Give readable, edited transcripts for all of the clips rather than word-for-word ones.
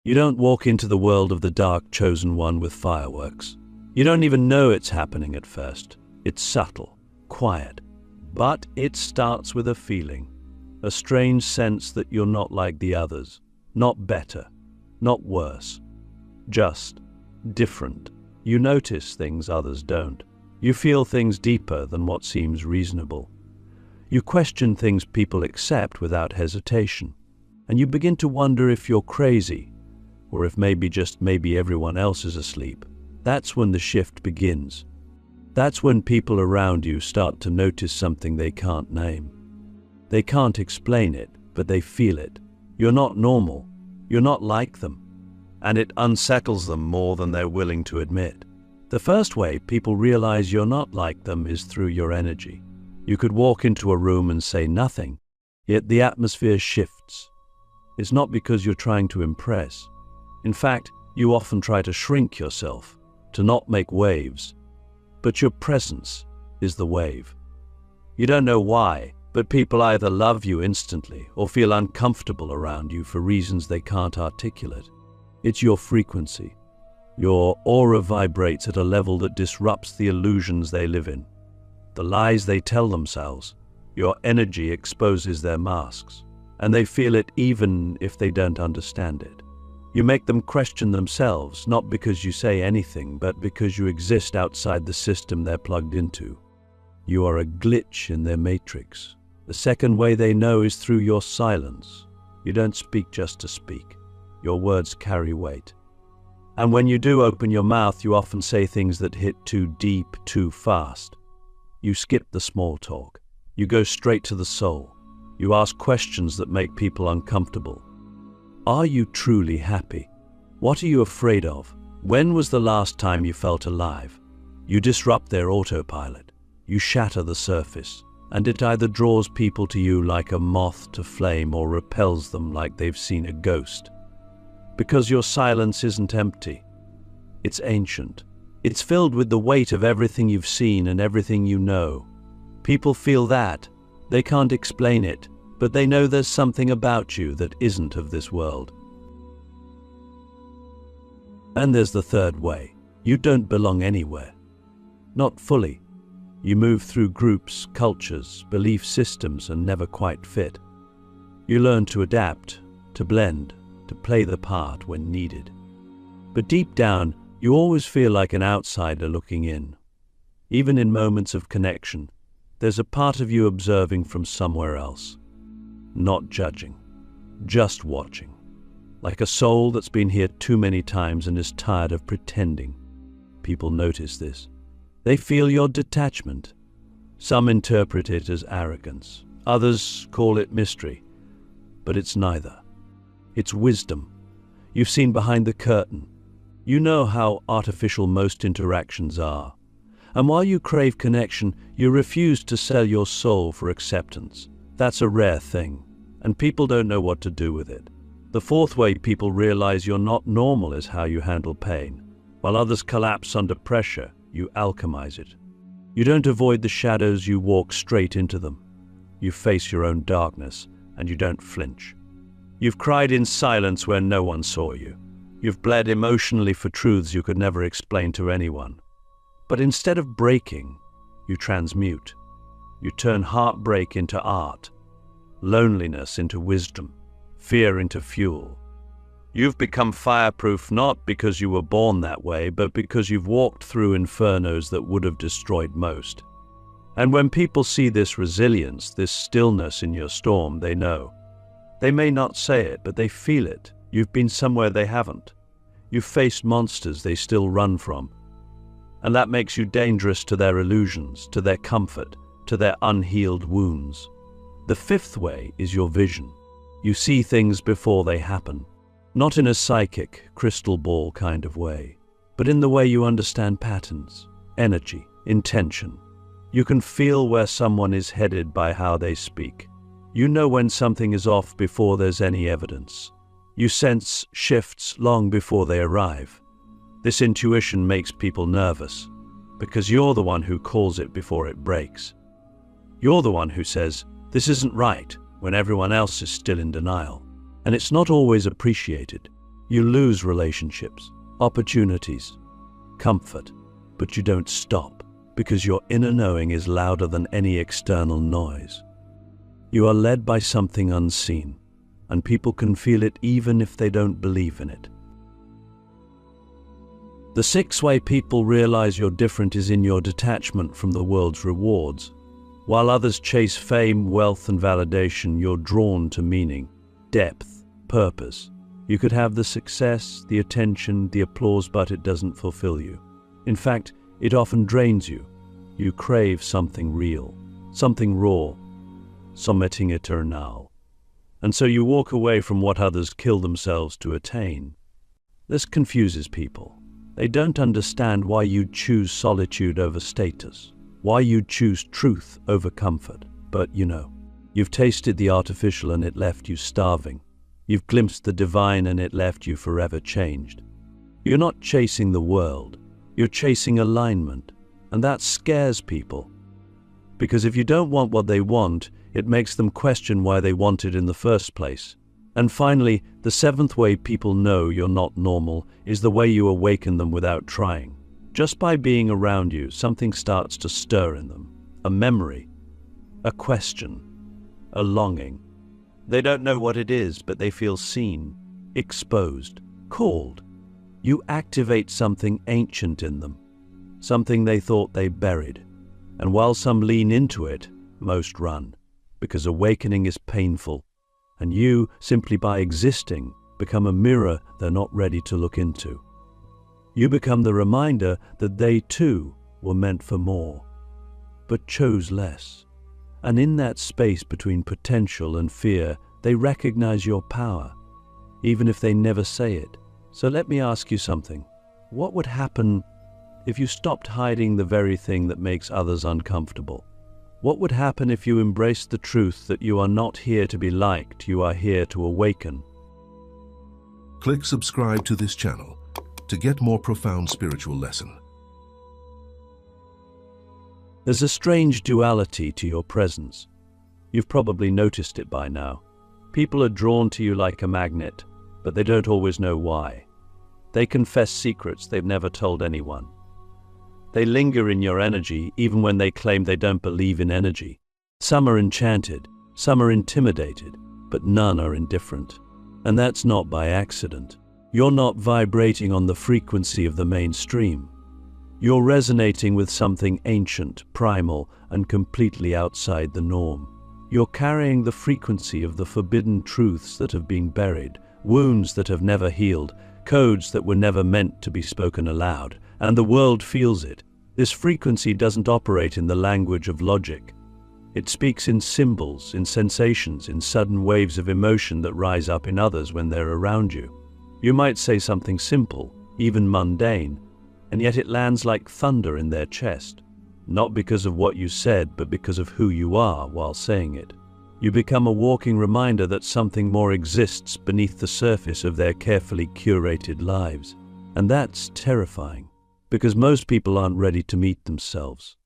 You don't walk into the world of the dark chosen one with fireworks. You don't even know it's happening at first. It's subtle, quiet, but it starts with a feeling, a strange sense that you're not like the others, not better, not worse, just different. You notice things others don't. You feel things deeper than what seems reasonable. You question things people accept without hesitation, and you begin to wonder if you're crazy, or if maybe everyone else is asleep. That's when the shift begins. That's when people around you start to notice something they can't name. They can't explain it, but they feel it. You're not normal. You're not like them. And it unsettles them more than they're willing to admit. The first way people realize you're not like them is through your energy. You could walk into a room and say nothing, yet the atmosphere shifts. It's not because you're trying to impress. In fact, you often try to shrink yourself, to not make waves. But your presence is the wave. You don't know why, but people either love you instantly or feel uncomfortable around you for reasons they can't articulate. It's your frequency. Your aura vibrates at a level that disrupts the illusions they live in, the lies they tell themselves. Your energy exposes their masks, and they feel it even if they don't understand it. You make them question themselves, not because you say anything, but because you exist outside the system they're plugged into. You are a glitch in their matrix. The second way they know is through your silence. You don't speak just to speak. Your words carry weight. And when you do open your mouth, you often say things that hit too deep, too fast. You skip the small talk. You go straight to the soul. You ask questions that make people uncomfortable. Are you truly happy? What are you afraid of? When was the last time you felt alive? You disrupt their autopilot. You shatter the surface, and it either draws people to you like a moth to flame or repels them like they've seen a ghost. Because your silence isn't empty. It's ancient. It's filled with the weight of everything you've seen and everything you know. People feel that. They can't explain it, but they know there's something about you that isn't of this world. And there's the third way. You don't belong anywhere. Not fully. You move through groups, cultures, belief systems, and never quite fit. You learn to adapt, to blend, to play the part when needed. But deep down, you always feel like an outsider looking in. Even in moments of connection, there's a part of you observing from somewhere else. Not judging, just watching. Like a soul that's been here too many times and is tired of pretending. People notice this. They feel your detachment. Some interpret it as arrogance. Others call it mystery. But it's neither. It's wisdom. You've seen behind the curtain. You know how artificial most interactions are. And while you crave connection, you refuse to sell your soul for acceptance. That's a rare thing, and people don't know what to do with it. The fourth way people realize you're not normal is how you handle pain. While others collapse under pressure, you alchemize it. You don't avoid the shadows, you walk straight into them. You face your own darkness, and you don't flinch. You've cried in silence where no one saw you. You've bled emotionally for truths you could never explain to anyone. But instead of breaking, you transmute. You turn heartbreak into art, loneliness into wisdom, fear into fuel. You've become fireproof not because you were born that way, but because you've walked through infernos that would have destroyed most. And when people see this resilience, this stillness in your storm, they know. They may not say it, but they feel it. You've been somewhere they haven't. You've faced monsters they still run from. And that makes you dangerous to their illusions, to their comfort, to their unhealed wounds. The fifth way is your vision. You see things before they happen. Not in a psychic, crystal ball kind of way, but in the way you understand patterns, energy, intention. You can feel where someone is headed by how they speak. You know when something is off before there's any evidence. You sense shifts long before they arrive. This intuition makes people nervous, because you're the one who calls it before it breaks. You're the one who says, "This isn't right," when everyone else is still in denial. And it's not always appreciated. You lose relationships, opportunities, comfort, but you don't stop because your inner knowing is louder than any external noise. You are led by something unseen, and people can feel it even if they don't believe in it. The sixth way people realize you're different is in your detachment from the world's rewards. While others chase fame, wealth, and validation, you're drawn to meaning, depth, purpose. You could have the success, the attention, the applause, but it doesn't fulfill you. In fact, it often drains you. You crave something real, something raw, something eternal. And so you walk away from what others kill themselves to attain. This confuses people. They don't understand why you choose solitude over status, why you choose truth over comfort. But you've tasted the artificial and it left you starving. You've glimpsed the divine and it left you forever changed. You're not chasing the world, you're chasing alignment. And that scares people. Because if you don't want what they want, it makes them question why they want it in the first place. And finally, the seventh way people know you're not normal is the way you awaken them without trying. Just by being around you, something starts to stir in them. A memory, a question, a longing. They don't know what it is, but they feel seen, exposed, called. You activate something ancient in them, something they thought they buried. And while some lean into it, most run, because awakening is painful. And you, simply by existing, become a mirror they're not ready to look into. You become the reminder that they too were meant for more, but chose less. And in that space between potential and fear, they recognize your power, even if they never say it. So let me ask you something. What would happen if you stopped hiding the very thing that makes others uncomfortable? What would happen if you embraced the truth that you are not here to be liked, you are here to awaken? Click subscribe to this channel to get more profound spiritual lesson. There's a strange duality to your presence. You've probably noticed it by now. People are drawn to you like a magnet, but they don't always know why. They confess secrets they've never told anyone. They linger in your energy even when they claim they don't believe in energy. Some are enchanted, some are intimidated, but none are indifferent. And that's not by accident. You're not vibrating on the frequency of the mainstream. You're resonating with something ancient, primal, and completely outside the norm. You're carrying the frequency of the forbidden truths that have been buried, wounds that have never healed, codes that were never meant to be spoken aloud. And the world feels it. This frequency doesn't operate in the language of logic. It speaks in symbols, in sensations, in sudden waves of emotion that rise up in others when they're around you. You might say something simple, even mundane, and yet it lands like thunder in their chest. Not because of what you said, but because of who you are while saying it. You become a walking reminder that something more exists beneath the surface of their carefully curated lives. And that's terrifying. Because most people aren't ready to meet themselves.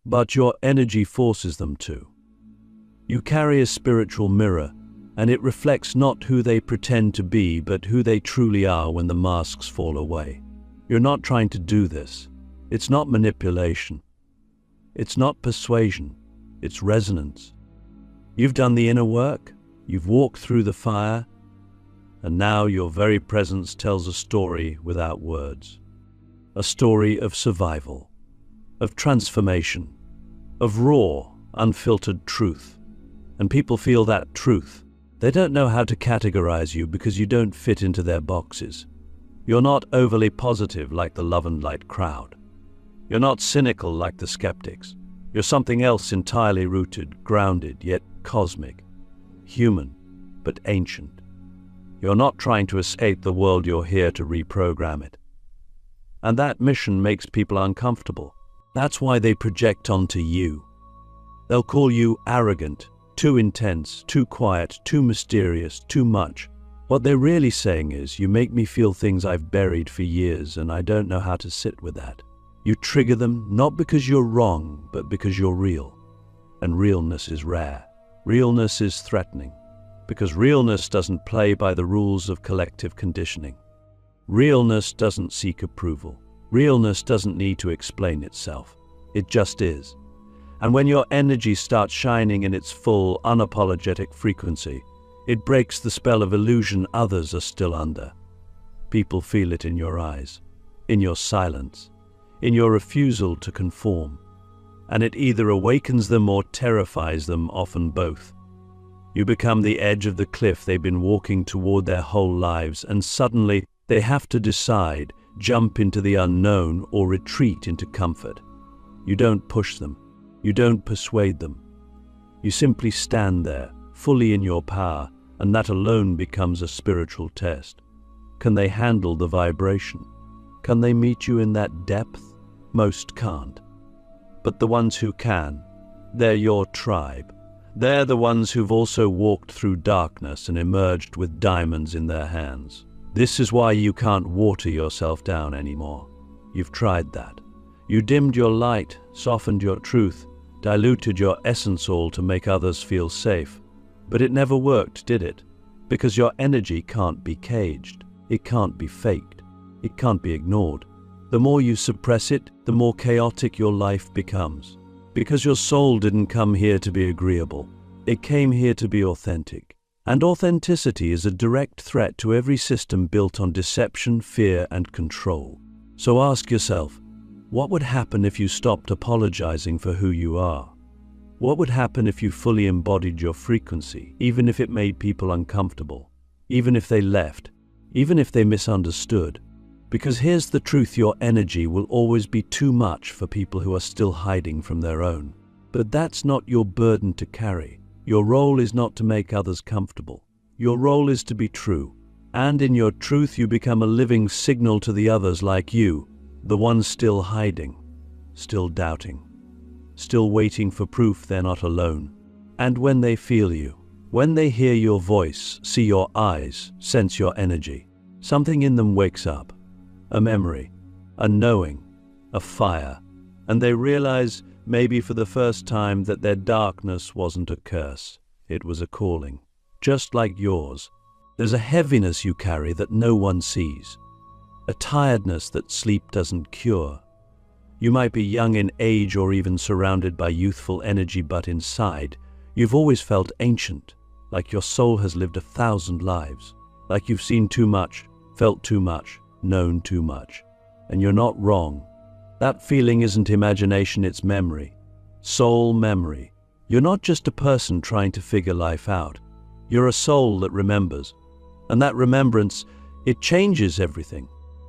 But your energy forces them to. You carry a spiritual mirror, and it reflects not who they pretend to be, but who they truly are when the masks fall away. You're not trying to do this. It's not manipulation. It's not persuasion. It's resonance. You've done the inner work, you've walked through the fire, and now your very presence tells a story without words. A story of survival, of transformation, of raw, unfiltered truth. And people feel that truth. They don't know how to categorize you because you don't fit into their boxes. You're not overly positive like the love and light crowd. You're not cynical like the skeptics. You're something else entirely rooted, grounded, yet cosmic. Human, but ancient. You're not trying to escape the world, you're here to reprogram it. And that mission makes people uncomfortable. That's why they project onto you. They'll call you arrogant, too intense, too quiet, too mysterious, too much. What they're really saying is, you make me feel things I've buried for years and I don't know how to sit with that. You trigger them not because you're wrong, but because you're real. And realness is rare. Realness is threatening. Because realness doesn't play by the rules of collective conditioning. Realness doesn't seek approval. Realness doesn't need to explain itself. It just is. And when your energy starts shining in its full, unapologetic frequency, it breaks the spell of illusion others are still under. People feel it in your eyes, in your silence, in your refusal to conform. And it either awakens them or terrifies them, often both. You become the edge of the cliff they've been walking toward their whole lives, and suddenly they have to decide, jump into the unknown or retreat into comfort. You don't push them. You don't persuade them. You simply stand there, fully in your power, and that alone becomes a spiritual test. Can they handle the vibration? Can they meet you in that depth? Most can't. But the ones who can, they're your tribe. They're the ones who've also walked through darkness and emerged with diamonds in their hands. This is why you can't water yourself down anymore. You've tried that. You dimmed your light, softened your truth, diluted your essence all to make others feel safe. But it never worked, did it? Because your energy can't be caged. It can't be faked. It can't be ignored. The more you suppress it, the more chaotic your life becomes. Because your soul didn't come here to be agreeable. It came here to be authentic. And authenticity is a direct threat to every system built on deception, fear, and control. So ask yourself, what would happen if you stopped apologizing for who you are? What would happen if you fully embodied your frequency, even if it made people uncomfortable, even if they left, even if they misunderstood? Because here's the truth, your energy will always be too much for people who are still hiding from their own. But that's not your burden to carry. Your role is not to make others comfortable. Your role is to be true. And in your truth, you become a living signal to the others like you, the ones still hiding, still doubting, still waiting for proof they're not alone. And when they feel you, when they hear your voice, see your eyes, sense your energy, something in them wakes up. A memory, a knowing, a fire, and they realize, maybe for the first time, that their darkness wasn't a curse. It was a calling, just like yours. There's a heaviness you carry that no one sees, a tiredness that sleep doesn't cure. You might be young in age or even surrounded by youthful energy, but inside, you've always felt ancient, like your soul has lived 1,000 lives, like you've seen too much, felt too much, known too much. And you're not wrong. That feeling isn't imagination, it's memory. Soul memory. You're not just a person trying to figure life out. You're a soul that remembers. And that remembrance, it changes everything.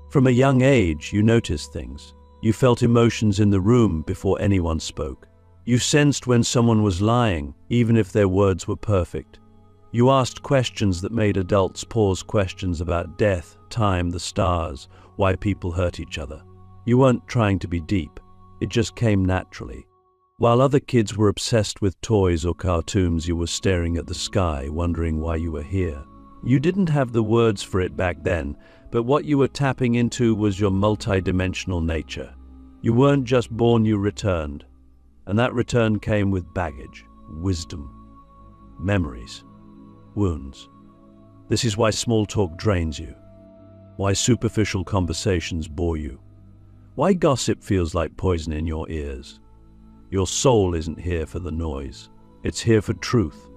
From a young age, you noticed things. You felt emotions in the room before anyone spoke. You sensed when someone was lying, even if their words were perfect. You asked questions that made adults pause, questions about death, time, the stars, why people hurt each other. You weren't trying to be deep. It just came naturally. While other kids were obsessed with toys or cartoons, you were staring at the sky, wondering why you were here. You didn't have the words for it back then, but what you were tapping into was your multidimensional nature. You weren't just born, you returned. And that return came with baggage, wisdom, memories, wounds. This is why small talk drains you, why superficial conversations bore you, why gossip feels like poison in your ears. Your soul isn't here for the noise, it's here for truth.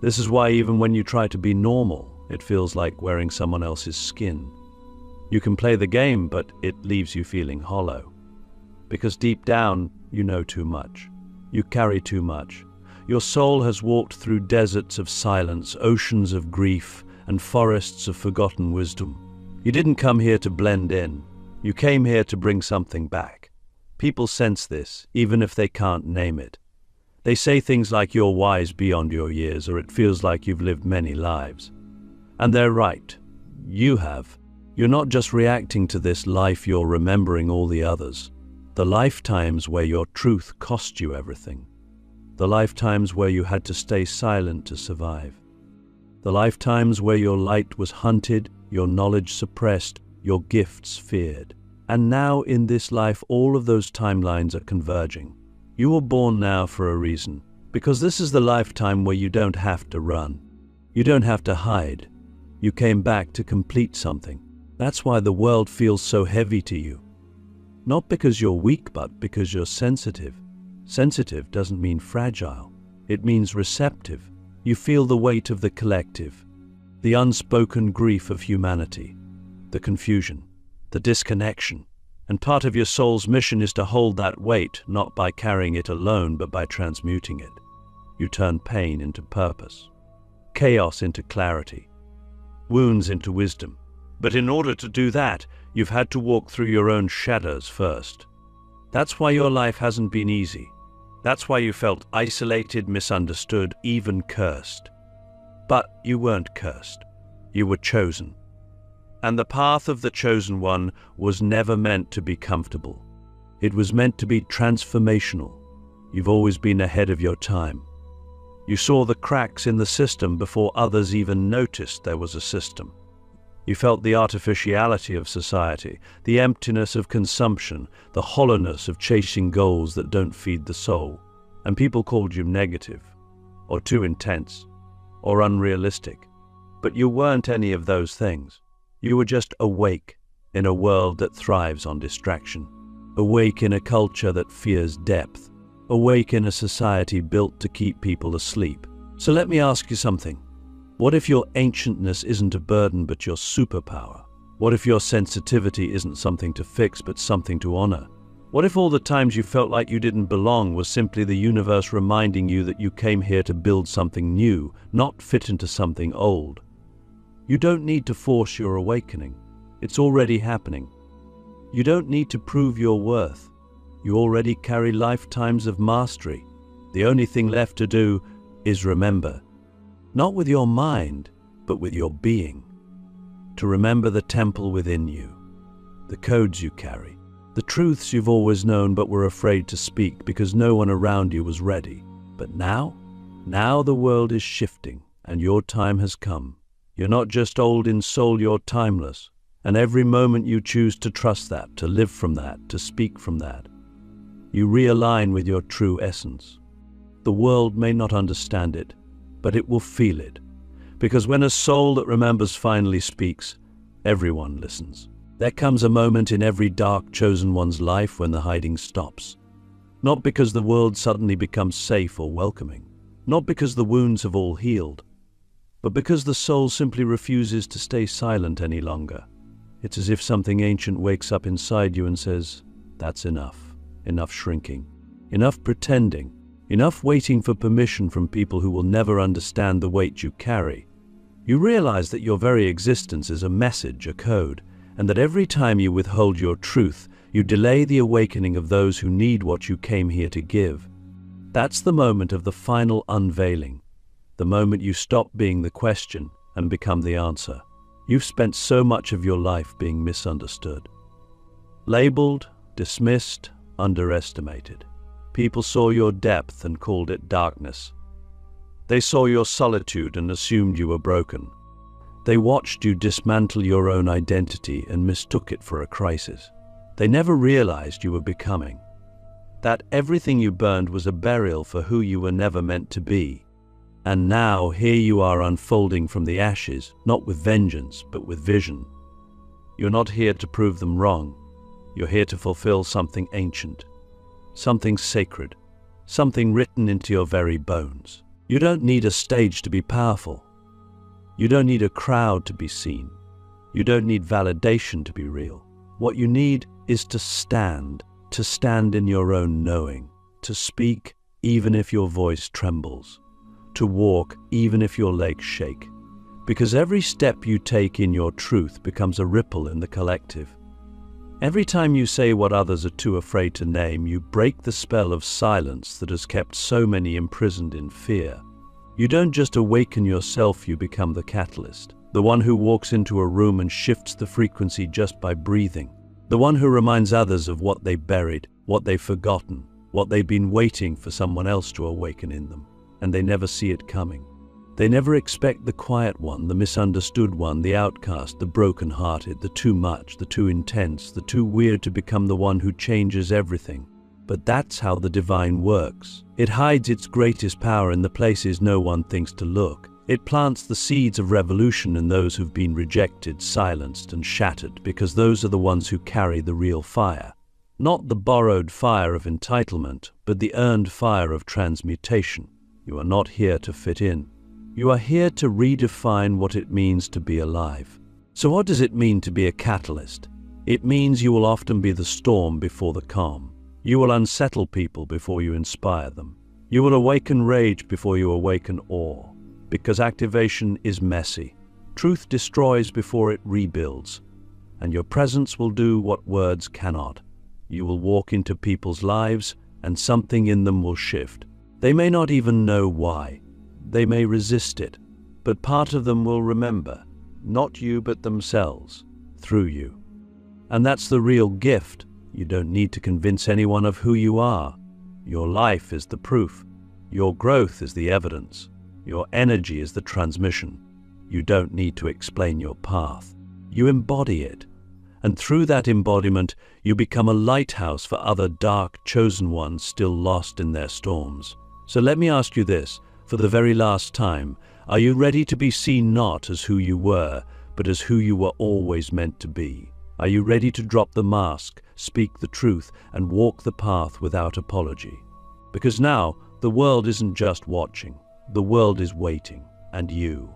This is why even when you try to be normal, it feels like wearing someone else's skin. You can play the game, but it leaves you feeling hollow. Because deep down, you know too much. You carry too much. Your soul has walked through deserts of silence, oceans of grief, and forests of forgotten wisdom. You didn't come here to blend in. You came here to bring something back. People sense this, even if they can't name it. They say things like you're wise beyond your years, or it feels like you've lived many lives. And they're right. You have. You're not just reacting to this life, you're remembering all the others. The lifetimes where your truth cost you everything. The lifetimes where you had to stay silent to survive. The lifetimes where your light was hunted, your knowledge suppressed, your gifts feared. And now in this life, all of those timelines are converging. You were born now for a reason, because this is the lifetime where you don't have to run. You don't have to hide. You came back to complete something. That's why the world feels so heavy to you. Not because you're weak, but because you're sensitive. Sensitive doesn't mean fragile. It means receptive. You feel the weight of the collective, the unspoken grief of humanity, the confusion, the disconnection. And part of your soul's mission is to hold that weight, not by carrying it alone, but by transmuting it. You turn pain into purpose, chaos into clarity, wounds into wisdom. But in order to do that, you've had to walk through your own shadows first. That's why your life hasn't been easy. That's why you felt isolated, misunderstood, even cursed. But you weren't cursed. You were chosen. And the path of the chosen one was never meant to be comfortable. It was meant to be transformational. You've always been ahead of your time. You saw the cracks in the system before others even noticed there was a system. You felt the artificiality of society, the emptiness of consumption, the hollowness of chasing goals that don't feed the soul. And people called you negative, or too intense, or unrealistic. But you weren't any of those things. You were just awake in a world that thrives on distraction, awake in a culture that fears depth, awake in a society built to keep people asleep. So let me ask you something. What if your ancientness isn't a burden but your superpower? What if your sensitivity isn't something to fix but something to honor? What if all the times you felt like you didn't belong was simply the universe reminding you that you came here to build something new, not fit into something old? You don't need to force your awakening. It's already happening. You don't need to prove your worth. You already carry lifetimes of mastery. The only thing left to do is remember. Not with your mind, but with your being. To remember the temple within you, the codes you carry, the truths you've always known but were afraid to speak because no one around you was ready. But now the world is shifting and your time has come. You're not just old in soul, you're timeless. And every moment you choose to trust that, to live from that, to speak from that, you realign with your true essence. The world may not understand it, but it will feel it. Because when a soul that remembers finally speaks, everyone listens. There comes a moment in every dark chosen one's life when the hiding stops. Not because the world suddenly becomes safe or welcoming. Not because the wounds have all healed. But because the soul simply refuses to stay silent any longer. It's as if something ancient wakes up inside you and says, that's enough. Enough shrinking. Enough pretending. Enough waiting for permission from people who will never understand the weight you carry. You realize that your very existence is a message, a code, and that every time you withhold your truth, you delay the awakening of those who need what you came here to give. That's the moment of the final unveiling, the moment you stop being the question and become the answer. You've spent so much of your life being misunderstood. Labeled, dismissed, underestimated. People saw your depth and called it darkness. They saw your solitude and assumed you were broken. They watched you dismantle your own identity and mistook it for a crisis. They never realized you were becoming. That everything you burned was a burial for who you were never meant to be. And now here you are unfolding from the ashes, not with vengeance, but with vision. You're not here to prove them wrong. You're here to fulfill something ancient. Something sacred, something written into your very bones. You don't need a stage to be powerful. You don't need a crowd to be seen. You don't need validation to be real. What you need is to stand in your own knowing, to speak even if your voice trembles, to walk even if your legs shake. Because every step you take in your truth becomes a ripple in the collective. Every time you say what others are too afraid to name, you break the spell of silence that has kept so many imprisoned in fear. You don't just awaken yourself, you become the catalyst. The one who walks into a room and shifts the frequency just by breathing. The one who reminds others of what they buried, what they've forgotten, what they've been waiting for someone else to awaken in them. And they never see it coming. They never expect the quiet one, the misunderstood one, the outcast, the broken-hearted, the too much, the too intense, the too weird to become the one who changes everything. But that's how the divine works. It hides its greatest power in the places no one thinks to look. It plants the seeds of revolution in those who've been rejected, silenced, and shattered, because those are the ones who carry the real fire. Not the borrowed fire of entitlement, but the earned fire of transmutation. You are not here to fit in. You are here to redefine what it means to be alive. So what does it mean to be a catalyst? It means you will often be the storm before the calm. You will unsettle people before you inspire them. You will awaken rage before you awaken awe. Because activation is messy. Truth destroys before it rebuilds. And your presence will do what words cannot. You will walk into people's lives, and something in them will shift. They may not even know why. They may resist it. But part of them will remember, not you but themselves, through you. And that's the real gift. You don't need to convince anyone of who you are. Your life is the proof. Your growth is the evidence. Your energy is the transmission. You don't need to explain your path. You embody it. And through that embodiment, you become a lighthouse for other dark, chosen ones still lost in their storms. So let me ask you this, for the very last time, are you ready to be seen not as who you were, but as who you were always meant to be? Are you ready to drop the mask, speak the truth, and walk the path without apology? Because now, the world isn't just watching. The world is waiting, and you.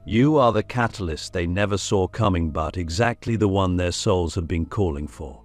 You are the catalyst they never saw coming, but exactly the one their souls have been calling for.